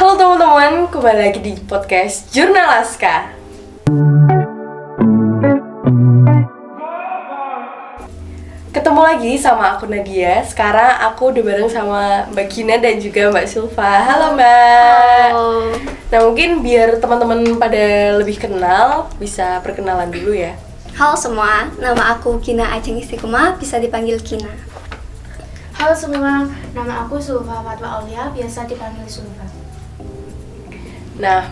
Halo teman-teman, kembali lagi di podcast Jurnalaska. Ketemu lagi sama aku Nadia. Sekarang aku udah bareng sama Mbak Gina dan juga Mbak Sulfa. Halo Mbak. Halo. Nah mungkin biar teman-teman pada lebih kenal, bisa perkenalan dulu ya. Halo semua, nama aku Gina Ajeng Istiqomah, bisa dipanggil Gina. Halo semua, nama aku Sulfa Fatwa Aulia, biasa dipanggil Sulfa. Nah,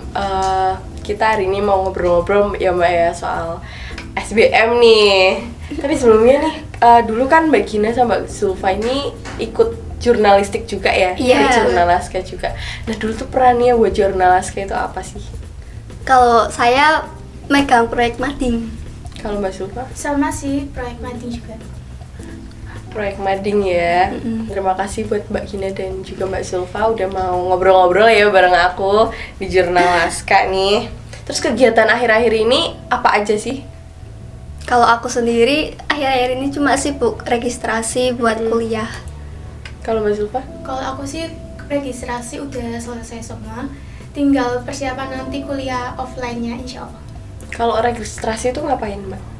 kita hari ini mau ngobrol-ngobrol ya Mbak ya soal SBM nih. Tapi sebelumnya nih, dulu kan Mbak Gina sama Mbak Sulfa ini ikut jurnalistik juga ya? Iya. Di Jurnalaska juga. Nah dulu tuh perannya buat Jurnalaska itu apa sih? Kalau saya megang proyek mading. Kalau Mbak Sulfa? Sama sih, proyek mading juga. Proyek mading ya. Terima kasih buat Mbak Gina dan juga Mbak Sulfa udah mau ngobrol-ngobrol ya bareng aku di Jurnalaska nih. Terus kegiatan akhir-akhir ini apa aja sih? Kalau aku sendiri akhir-akhir ini cuma sibuk registrasi buat kuliah. Kalau Mbak Sulfa? Kalau aku sih registrasi udah selesai semua, tinggal persiapan nanti kuliah offline-nya insya Allah. Kalau registrasi itu ngapain Mbak?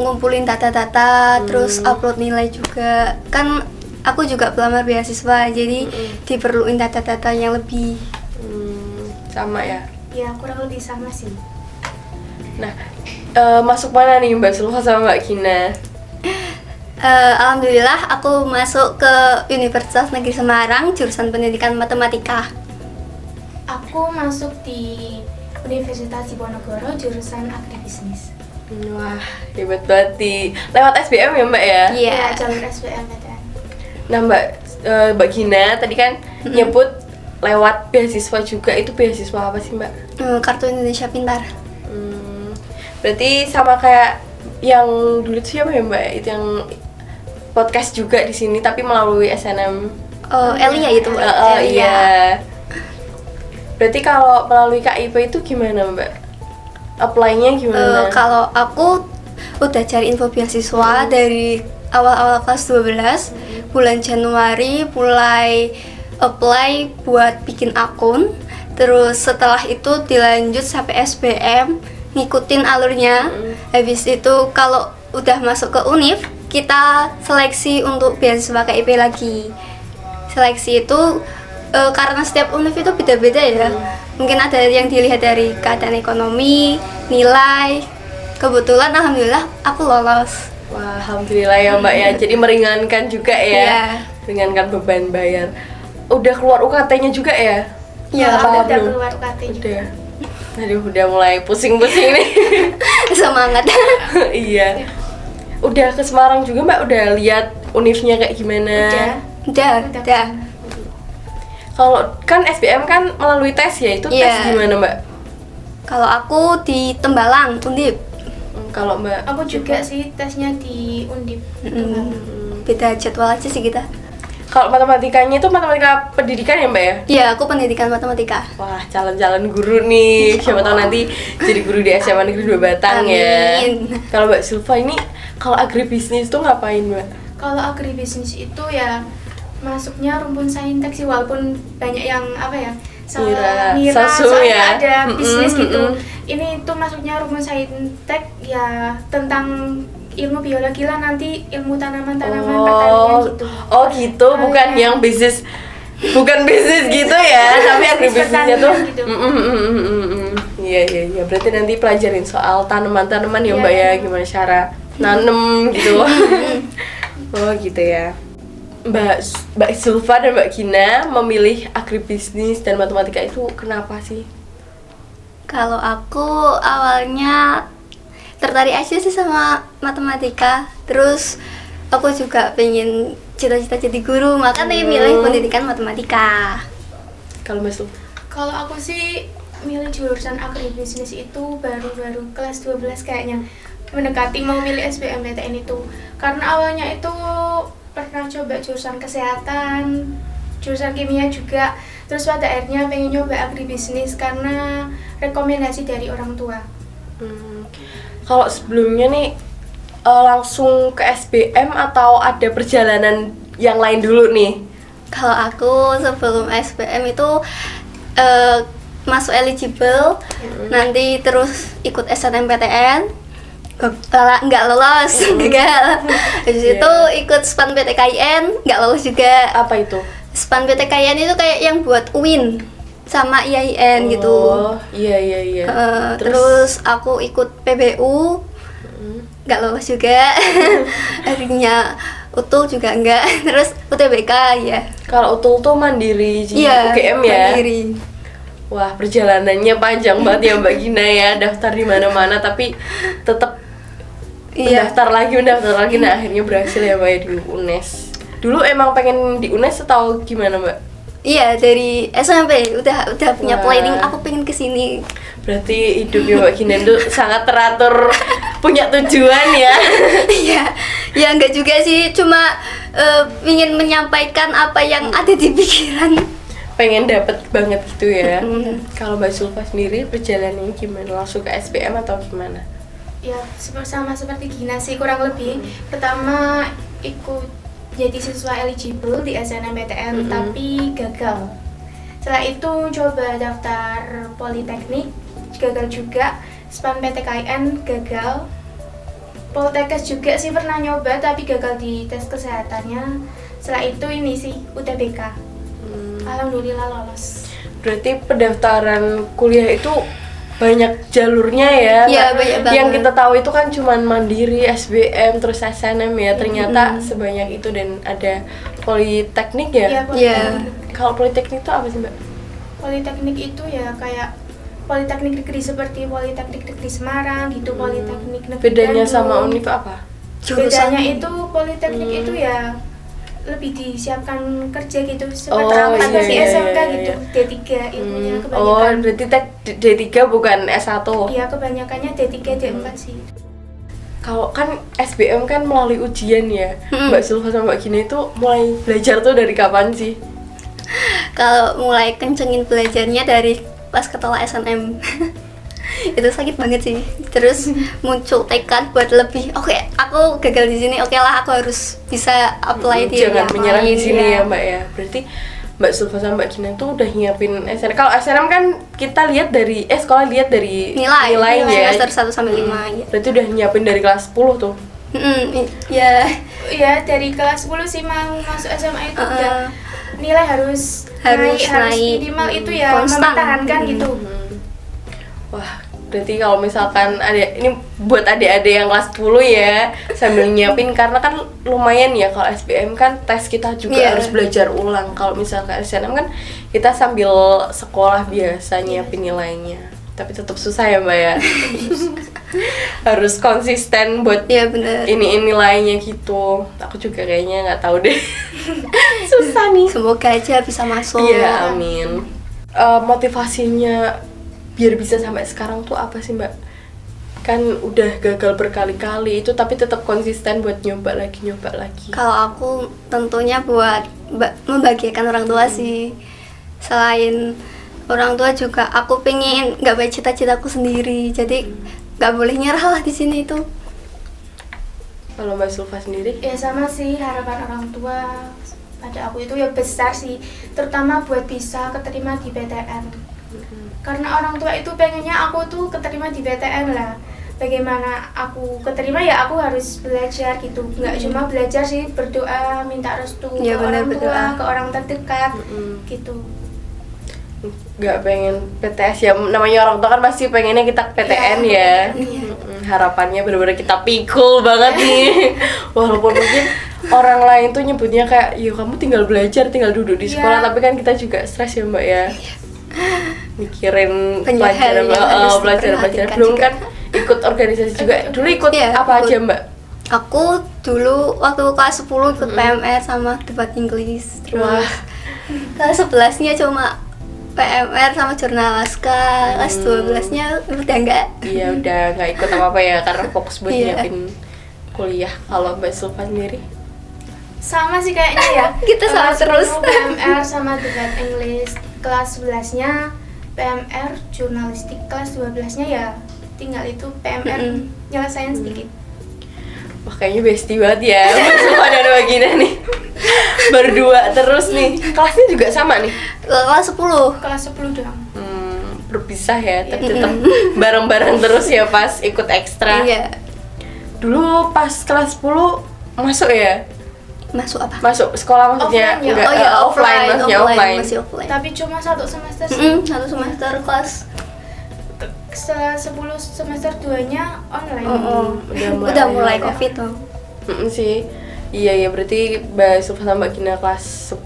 Ngumpulin data-data, terus upload nilai juga. Kan aku juga pelamar beasiswa, jadi diperluin data-data yang lebih. Sama ya? Ya kurang lebih sama sih. Nah, masuk mana nih Mbak Sulfa sama Mbak Gina? Alhamdulillah aku masuk ke Universitas Negeri Semarang, jurusan pendidikan matematika. Aku masuk di Universitas Diponegoro, jurusan agribisnis. Wah, hebat banget di lewat SBM ya Mbak ya? Iya. Ya, jalur SBMPTN. Nah Mbak Gina tadi kan nyebut lewat beasiswa juga, itu beasiswa apa sih Mbak? Kartu Indonesia Pintar. Berarti sama kayak yang dulu tuh siapa ya Mbak? Itu yang podcast juga di sini tapi melalui SNM. Oh, Elia itu. Iya. Berarti kalau melalui KIP itu gimana Mbak? Apply-nya gimana? Kalau aku udah cari info beasiswa dari awal-awal kelas 12, bulan Januari mulai apply buat bikin akun. Terus setelah itu dilanjut sampai SBM, ngikutin alurnya. Habis itu kalau udah masuk ke univ, kita seleksi untuk beasiswa KIP lagi. Seleksi itu karena setiap univ itu beda-beda ya. Mungkin ada yang dilihat dari keadaan ekonomi, nilai. Kebetulan alhamdulillah aku lolos. Wah, alhamdulillah ya Mbak ya. Jadi meringankan juga ya. Iya. Meringankan beban bayar. Udah keluar UKT-nya juga ya? Ya, Apa udah belum? keluar UKT juga. Udah. Aduh, udah mulai pusing-pusing nih. Semangat. Iya. Udah ke Semarang juga Mbak? Udah lihat univnya kayak gimana? Udah. Kalau kan SBM kan melalui tes ya, itu tes Iya. gimana Mbak? Kalau aku di Tembalang, Undip. Kalau Mbak? Aku juga sih tesnya di Undip. Beda jadwal aja sih kita. Kalau matematikanya itu matematika pendidikan ya Mbak ya? Iya, aku pendidikan matematika. Wah, calon-calon guru nih. Siapa tahu nanti jadi guru di SMA Negeri 2 Batang ya. Amin. Kalau Mbak Sulfa ini, kalau agribisnis itu ngapain Mbak? Kalau agribisnis itu ya masuknya rumpun saintek sih, walaupun banyak yang apa ya salah ngira Sasu soalnya ya. ada bisnis gitu. Ini tuh masuknya rumpun saintek ya tentang ilmu biologi lah, nanti ilmu tanaman-tanaman pertanian gitu. Oh gitu, bukan iya. yang bisnis, bukan bisnis gitu ya, tapi agribisnisnya tuh. Gitu. Iya. Berarti nanti pelajarin soal tanaman-tanaman ya Iya, Mbak ya, tanaman. gimana cara nanem gitu. Oh gitu ya. Mbak Sulfa dan Mbak Gina memilih agribisnis dan matematika itu kenapa sih? Kalau aku awalnya tertarik aja sih sama matematika. Terus aku juga pengen cita-cita jadi guru, makanya milih pendidikan matematika. Kalau Mbak Sulfa? Kalau aku sih milih jurusan agribisnis itu baru-baru kelas 12 kayaknya, mendekati mau milih SBMPTN itu. Karena awalnya itu pernah coba jurusan kesehatan, jurusan kimia juga. Terus pada akhirnya pengen nyoba agribisnis karena rekomendasi dari orang tua. Kalau sebelumnya nih langsung ke SBM atau ada perjalanan yang lain dulu nih? Kalau aku sebelum SBM itu masuk eligible, nanti terus ikut SNMPTN, nggak lolos, gagal. Habis itu ikut SPAN PTKIN, nggak lolos juga. Apa itu? SPAN PTKIN itu kayak yang buat UIN sama IAIN gitu. Oh, iya. Terus aku ikut PBU, nggak lolos juga. Akhirnya UTUL juga enggak. Terus UTBK ya. Kalau UTUL tuh mandiri Iya, UGM ya. mandiri. Wah, perjalanannya panjang banget ya Mbak Gina ya, daftar di mana-mana tapi tetap Iya. mendaftar lagi. Nah, akhirnya berhasil ya Mbak ya di UNES. Dulu emang pengen di UNES atau gimana Mbak? Iya, dari SMP udah punya Wah. planning, aku pengen kesini. Berarti hidupnya Mbak Gina tuh sangat teratur, punya tujuan ya. Iya, ya enggak juga sih, cuma ingin menyampaikan apa yang ada di pikiran. Pengen dapet banget gitu ya. Mm. Kalau Mbak Sulfa sendiri perjalanannya gimana? Langsung ke SBM atau gimana? Ya sama seperti Gina sih kurang lebih. Pertama ikut jadi siswa eligible di SNMPTN tapi gagal. Setelah itu coba daftar Politeknik, gagal juga. SPAN PTKIN gagal. Poltekkes juga sih pernah nyoba tapi gagal di tes kesehatannya. Setelah itu ini sih UTBK. Alhamdulillah lolos. Berarti pendaftaran kuliah itu banyak jalurnya ya. Iya, Nah, banyak banget. yang kita tahu itu kan cuman mandiri, SBM, terus SNM ya. Ternyata sebanyak itu dan ada politeknik ya. Iya, Politeknik. Kalau politeknik itu apa sih Mbak? Politeknik itu ya kayak Politeknik Negeri seperti Politeknik Negeri Semarang gitu, Politeknik Negeri Bedanya Bandung. sama univ apa? Bedanya itu Politeknik itu ya lebih disiapkan kerja gitu, Oh, seperti iya, SMK iya, gitu, iya. D3 ilmunya Oh, kebanyakan. berarti D3 bukan S1. Iya, kebanyakannya D3, D4 sih. Kalau kan SBM kan melalui ujian ya. Mm. Mbak Sulfa sama Mbak Gina itu mulai belajar tuh dari kapan sih? Kalau mulai kencengin belajarnya dari pas ketelah SNM. Itu sakit banget sih. Terus muncul tekad buat lebih. Oke, aku gagal di sini. Oke lah, aku harus bisa apply di Jangan yang menyerah di lain, sini ya. ya Mbak ya. Berarti Mbak Sulfa sama Mbak Gina tuh udah nyiapin SNM. Kalau SNM kan kita lihat dari sekolah lihat dari Nilai ya. semester 1 sampai 5 ya. Berarti udah nyiapin dari kelas 10 tuh. Ya. Iya, dari kelas 10 sih mau masuk SMA itu udah nilai harus Harus harus naik. minimal itu ya Konstan. mempertahankan gitu. Wah, berarti kalau misalkan ada ini buat adik-adik yang kelas 10 ya, sambil nyiapin karena kan lumayan ya kalau SBM kan tes kita juga Iya. harus belajar ulang. Kalau misalkan SNM kan kita sambil sekolah biasa nyiapin nilainya. Tapi tetap susah ya Mbak ya. Harus konsisten buat Iya benar. ini nilainya gitu. Aku juga kayaknya nggak tahu deh. Susah nih. Semoga aja bisa masuk. Iya, amin. Motivasinya biar bisa sampai sekarang tuh apa sih Mbak? Kan udah gagal berkali-kali itu tapi tetap konsisten buat nyoba lagi. Kalau aku tentunya buat membahagiakan orang tua sih. Selain orang tua juga aku pengen gapai cita-citaku sendiri. Jadi nggak boleh nyerah lah di sini itu. Kalau Mbak Sulfa sendiri? Ya sama sih, harapan orang tua pada aku itu ya besar sih, terutama buat bisa keterima di PTN. Karena orang tua itu pengennya aku tuh keterima di PTN lah. Bagaimana aku keterima ya aku harus belajar gitu. Nggak cuma belajar sih, berdoa, minta restu Ya, ke benar, orang tua, berdoa. ke orang terdekat gitu. Nggak pengen PTS ya, namanya orang tua kan pasti pengennya kita ke PTN ya. Harapannya benar-benar kita pikul banget nih. Walaupun mungkin orang lain tuh nyebutnya kayak, ya kamu tinggal belajar, tinggal duduk di sekolah, tapi kan kita juga stres ya Mbak ya. Mikirin Banyak hal pelajaran, yang harus pelajaran diperhatikan belum juga. kan ikut organisasi juga. Dulu ikut Iya, apa ikut. aja Mbak? Aku dulu waktu kelas 10 ikut PMR sama debat Inggris. Terus Wah. kelas 11-nya cuma PMR sama jurnal naskah. Kelas 12-nya udah enggak. Iya udah nggak ikut apa-apa ya karena fokus buat Iya. nyiapin kuliah. Kalau Mbak Sulfa sendiri? Sama sih kayaknya ya. Kita sama Kelas terus. 10 PMR sama debat English. Kelas 11-nya PMR jurnalistik, kelas 12-nya ya tinggal itu PMR nyelesain sedikit. Wah kayaknya bestie banget ya Mbak Sulfa dan Mbak Gina nih. Berdua terus nih. Kelasnya juga sama nih. Kelas 10. Kelas 10 dong. Berpisah ya, tapi tetap bareng-bareng terus ya pas ikut ekstra. Iya. Dulu pas kelas 10 masuk ya? Masuk apa? Masuk sekolah maksudnya? Offline ya? Enggak, Oh iya, offline, maksudnya offline. Masih offline. Tapi cuma 1 semester sih. Satu semester kelas. Setelah 10 semester 2-nya online. Udah mulai online. COVID tuh. Sih. Iya berarti Mbak Sulfa sama Mbak Gina kelas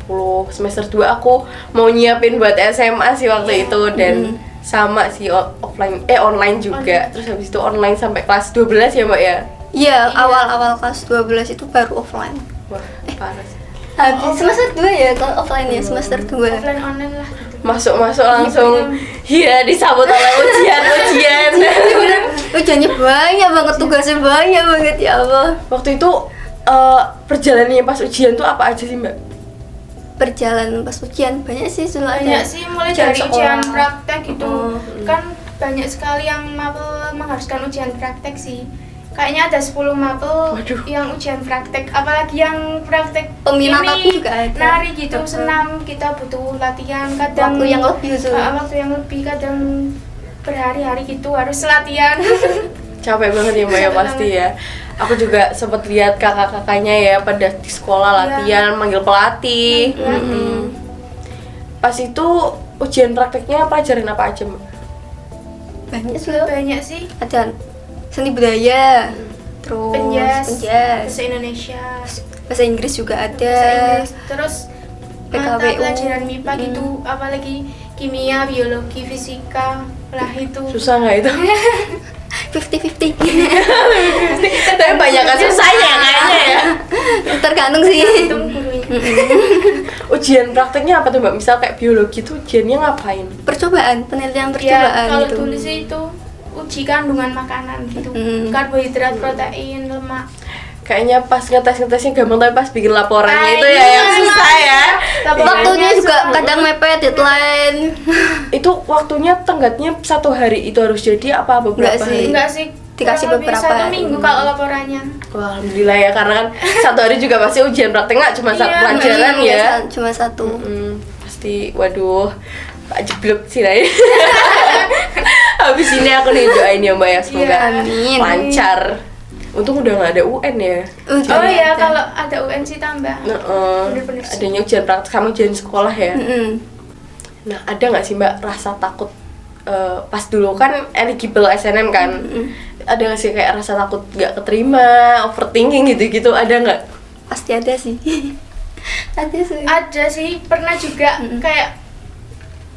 10 semester 2 aku mau nyiapin buat SMA sih waktu itu dan sama sih online juga. Terus habis itu online sampai kelas 12 ya Mbak ya? Iya, awal-awal kelas 12 itu baru offline. Wah, parah sih. Habis semester 2 ya kalau offline ya, semester 2. Offline online lah gitu. Masuk langsung disambut oleh ujian. Ujiannya banyak banget, tugasnya banyak banget ya Allah. Waktu itu perjalanannya pas ujian tuh apa aja sih Mbak? Perjalanan pas ujian banyak sih, Banyak sih, mulai dari ujian sekolah. praktek gitu. Kan banyak sekali yang mapel mengharuskan ujian praktek sih. Kayaknya ada 10 mapel Waduh. yang ujian praktek, apalagi yang praktek Peminatan ini, juga ada. nari gitu, senam, kita butuh latihan kadang Waktu yang lebih tuh. waktu yang lebih kadang berhari-hari gitu harus latihan. Capek banget ya Mbak ya Capek pasti banget. ya. Aku juga sempat lihat kakak-kakaknya ya pada di sekolah latihan manggil pelatih. Pas itu ujian prakteknya pelajaran apa aja Mbak? Banyak sih loh. Banyak sih, Ada seni budaya, terus penjas, penjas, bahasa Indonesia, bahasa Inggris juga ada. bahasa Inggris, terus mata PKWU. pelajaran MIPA gitu, apalagi kimia, biologi, fisika, lah itu. Susah nggak itu? 50-50. Tapi banyak kan susahnya kayaknya ya. Tergantung sih. Itu gurunya. Ujian prakteknya apa tuh Mbak? Misal kayak biologi tuh ujiannya ngapain? Percobaan, penelitian Ya, percobaan kalau gitu. dulu sih itu uji kandungan makanan gitu, karbohidrat, protein, lemak. Kayaknya pas ngetesnya gampang tapi pas bikin laporannya itu ya iya, yang susah ya. Waktunya juga kadang mepet deadline. Itu waktunya tenggatnya 1 hari itu harus jadi apa beberapa Enggak sih. hari? Enggak sih, Dikasih kurang lebih beberapa 1 hari. minggu kalau laporannya. Wah, alhamdulillah ya karena kan 1 hari juga pasti ujian praktek nggak cuma satu Iya, pelajaran Iya, ya. cuma satu. Pasti waduh Pak jeblok sih Ray. Habis ini aku nih doain ya Mbak ya semoga Iya, amin. lancar. Untung udah nggak ada UN ya. Oh iya, kalau ada UN sih tambah. Bener-bener sih. Adanya ujian praktek sama ujian sekolah ya. Mm-mm. Nah, ada nggak sih Mbak rasa takut pas dulu kan eligible SNM kan? Ada nggak sih kayak rasa takut nggak keterima, overthinking gitu-gitu? Ada nggak? Pasti ada sih. Ada sih. Ada sih, pernah juga kayak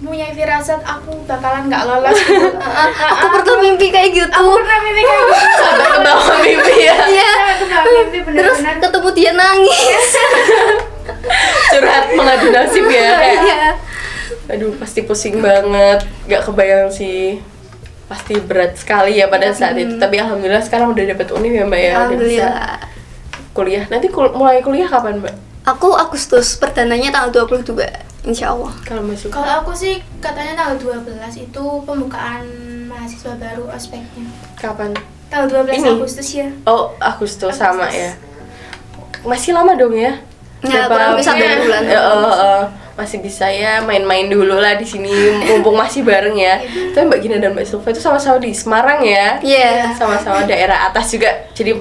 punya firasat aku bakalan nggak lolos gitu. Aku pernah mimpi kayak gitu. Aku pernah mimpi kayak gitu. Sampai ke bawah mimpi ya. Iya. Sampai ke bawah mimpi Terus benar-benar. ketemu dia nangis. Curhat mengadu nasib ya kayak. Iya. Aduh, pasti pusing banget. Nggak kebayang sih. Pasti berat sekali ya pada saat itu. Tapi alhamdulillah sekarang udah dapet univ ya Mbak ya. Udah bisa Alhamdulillah. kuliah. Nanti mulai kuliah kapan Mbak? Aku Agustus, perdananya tanggal 22, insya Allah. Kalau masuk. Kalau aku sih katanya tanggal 12 itu pembukaan mahasiswa baru ospeknya. Kapan? Tanggal 12 Ini? Agustus ya. Oh, Agustus sama ya. Masih lama dong ya? Ya, kurang lebih 1 bulan. Masih bisa ya main-main dulu lah di sini mumpung masih bareng ya. Tapi Mbak Gina dan Mbak Sulfa itu sama-sama di Semarang ya. Iya. Sama-sama daerah atas juga. Jadi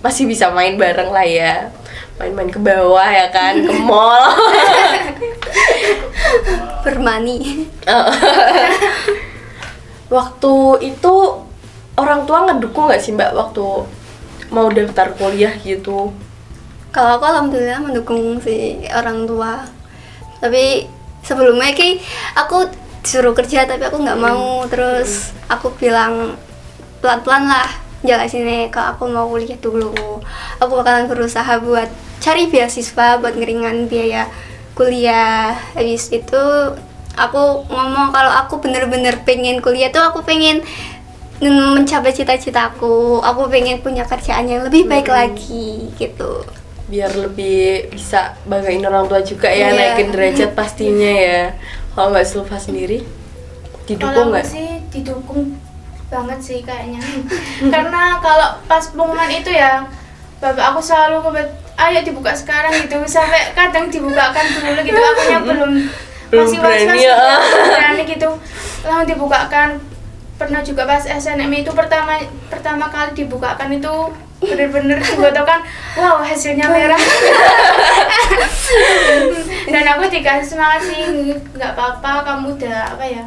masih bisa main bareng lah ya. Main-main ke bawah ya kan, ke mall. Bermani. Waktu itu orang tua ngedukung nggak sih Mbak waktu mau daftar kuliah gitu? Kalau aku alhamdulillah mendukung sih orang tua. Tapi sebelumnya aku disuruh kerja tapi aku nggak mau. Terus aku bilang pelan-pelan lah jelasin kalau aku mau kuliah dulu. Aku bakalan berusaha buat cari beasiswa buat ngeringan biaya kuliah. Habis itu aku ngomong kalau aku bener-bener pengen kuliah tuh aku pengen mencapai cita-citaku. Aku pengen punya kerjaan yang lebih baik lagi gitu. Biar lebih bisa banggain orang tua juga ya, Iya. naikin derajat pastinya ya. Kalau Mbak Sulfa sendiri didukung Kalau nggak? aku sih didukung banget sih kayaknya. Karena kalau pas pengumuman itu ya, bapak aku selalu ayo dibuka sekarang gitu, sampai kadang dibukakan dulu gitu, akunya belum masih berani was-was ya. gitu, berani gitu, langsung dibukakan. Pernah juga pas SNM itu pertama kali dibukakan itu bener-bener dibukakan, wow hasilnya merah. Dan aku dikasih semangat sih, nggak apa-apa, kamu udah apa ya,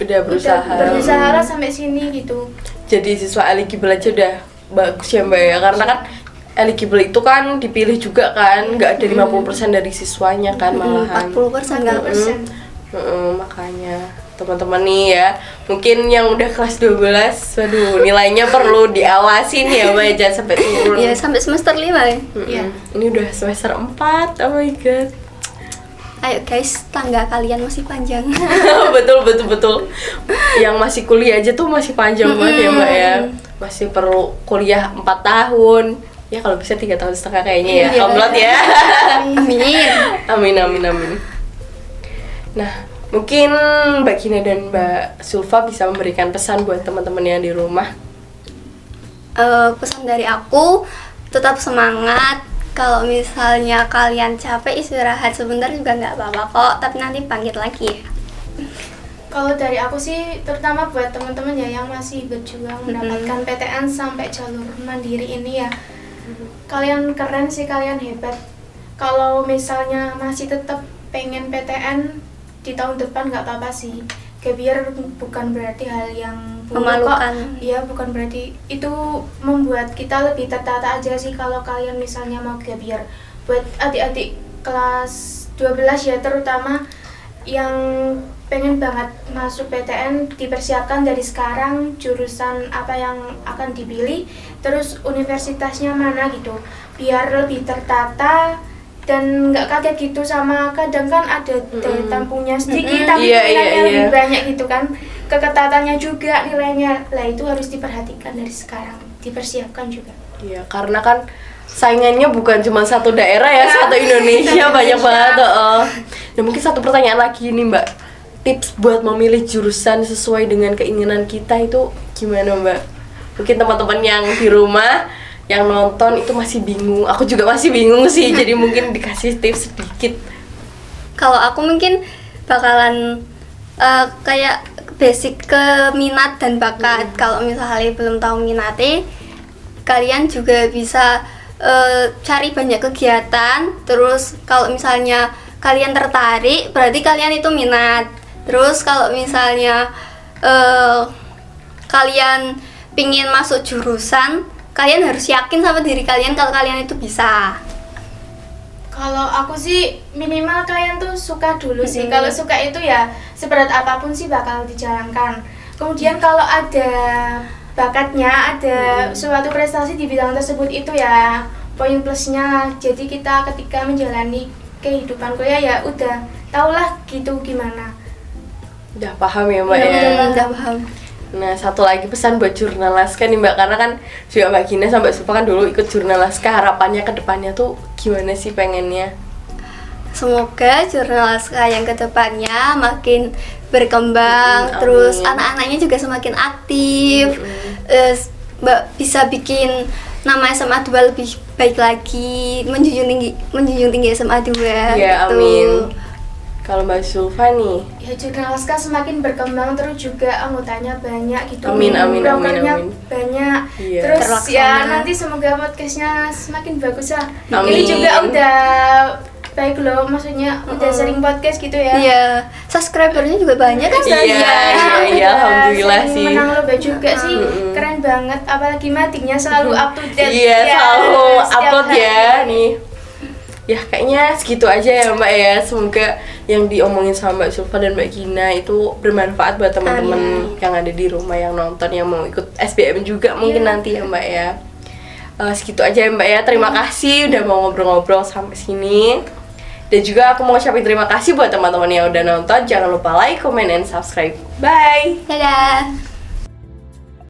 Udah berusaha. berusaha lah sampai sini gitu. Jadi siswa eligible aja udah bagus ya Mbak ya, karena kan eligible itu kan dipilih juga kan, nggak ada 50% dari siswanya kan malahan. 40% nggak? 40%. Makanya teman-teman nih ya, mungkin yang udah kelas 12, waduh nilainya perlu diawasin ya Mbak, jangan sampai turun. Iya, sampai semester 5 ya. Iya. Ini udah semester 4, oh my god. Ayo guys, tangga kalian masih panjang. betul. Yang masih kuliah aja tuh masih panjang banget ya Mbak ya. Masih perlu kuliah 4 tahun. Ya kalau bisa 3,5 tahun kayaknya ya. Iya. Omlot ya. Amin. Amin. Nah, mungkin Mbak Gina dan Mbak Sulfa bisa memberikan pesan buat teman-teman yang di rumah. Pesan dari aku, tetap semangat. Kalau misalnya kalian capek, istirahat sebentar juga nggak apa-apa kok, tapi nanti bangkit lagi ya. Kalau dari aku sih, terutama buat teman-teman ya yang masih berjuang mendapatkan PTN sampai jalur mandiri ini ya, kalian keren sih, kalian hebat. Kalau misalnya masih tetap pengen PTN di tahun depan nggak apa-apa sih. Gap year bukan berarti hal yang buruk kok. Memalukan. Iya, bukan berarti itu membuat kita lebih tertata aja sih kalau kalian misalnya mau gap year. Buat adik-adik kelas 12 ya terutama yang pengen banget masuk PTN, dipersiapkan dari sekarang jurusan apa yang akan dipilih, terus universitasnya mana gitu, biar lebih tertata dan nggak kaget gitu sama kadang kan ada daya tampungnya sedikit tapi nilainya lebih banyak gitu kan, keketatannya juga nilainya lah, itu harus diperhatikan dari sekarang, dipersiapkan juga. Iya, karena kan saingannya bukan cuma satu daerah ya, satu Indonesia banyak banget. Nah, mungkin satu pertanyaan lagi nih Mbak, tips buat memilih jurusan sesuai dengan keinginan kita itu gimana Mbak? Mungkin teman-teman yang di rumah yang nonton itu masih bingung, aku juga masih bingung sih, jadi mungkin dikasih tips sedikit. Kalau aku mungkin bakalan kayak basic ke minat dan bakat. Kalau misalnya belum tahu minatnya, kalian juga bisa cari banyak kegiatan. Terus kalau misalnya kalian tertarik, berarti kalian itu minat. Terus kalau misalnya kalian pingin masuk jurusan, kalian harus yakin sama diri kalian kalau kalian itu bisa. Kalau aku sih minimal kalian tuh suka dulu sih. Kalau suka itu ya seberat apapun sih bakal dijalankan. Kemudian kalau ada bakatnya, ada suatu prestasi di bidang tersebut, itu ya poin plusnya. Jadi kita ketika menjalani kehidupan kuliah ya udah tahulah gitu gimana. Udah paham ya Mbak ya? Udah paham. Nah, satu lagi pesan buat Jurnalaska nih Mbak, karena kan juga Mbak Gina sampai Sulfa kan dulu ikut Jurnalaska, harapannya ke depannya tuh gimana sih pengennya? Semoga Jurnalaska yang kedepannya makin berkembang, Amin. terus anak-anaknya juga semakin aktif, bisa bikin nama SMA 2 lebih baik lagi, menjunjung tinggi SMA 2 Ya, gitu. amin. Kalau Mbak Sulfa nih, Ya Jurnalaska semakin berkembang, terus juga anggotanya banyak gitu. Amin, amin, Prokernya amin. banyak. Iya. Terus Terlaksana. ya nanti semoga podcastnya semakin bagus lah. Amin. Ini juga udah baik loh, maksudnya udah sering podcast gitu ya. Iya, subscribernya juga banyak kan? Iya, alhamdulillah sih. Menang lomba juga sih, keren banget. Apalagi madingnya selalu up to date. Iya, ya, selalu setiap upload hari. ya nih. Ya kayaknya segitu aja ya Mbak ya. Semoga yang diomongin sama Mbak Sulfa dan Mbak Gina itu bermanfaat buat teman-teman yang ada di rumah, yang nonton, yang mau ikut SBM juga mungkin nanti ya Mbak ya. Segitu aja ya Mbak ya. Terima kasih udah mau ngobrol-ngobrol sampai sini. Dan juga aku mau ucapin terima kasih buat teman-teman yang udah nonton. Jangan lupa like, comment, and subscribe. Bye. Dadah.